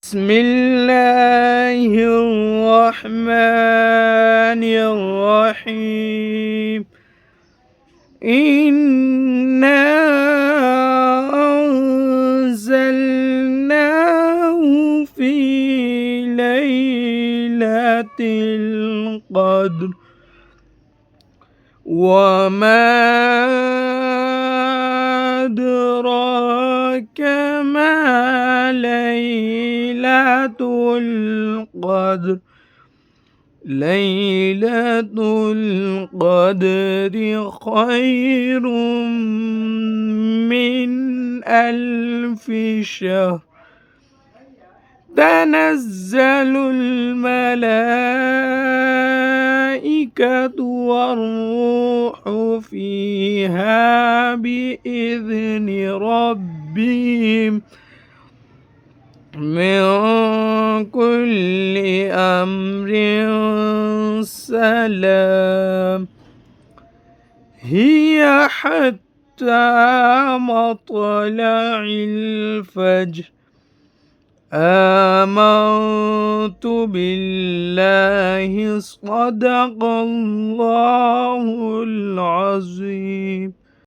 بسم الله الرحمن الرحيم. إنا أنزلناه في ليلة القدر وما أدراك ما ليلة القدر. ليلة القدر خير من 1000 شهر. تنزل الملائكة والروح فيها بإذن ربهم من كل أمر سلام. هي حتى مطلع الفجر. آمنت بالله صدق الله العظيم.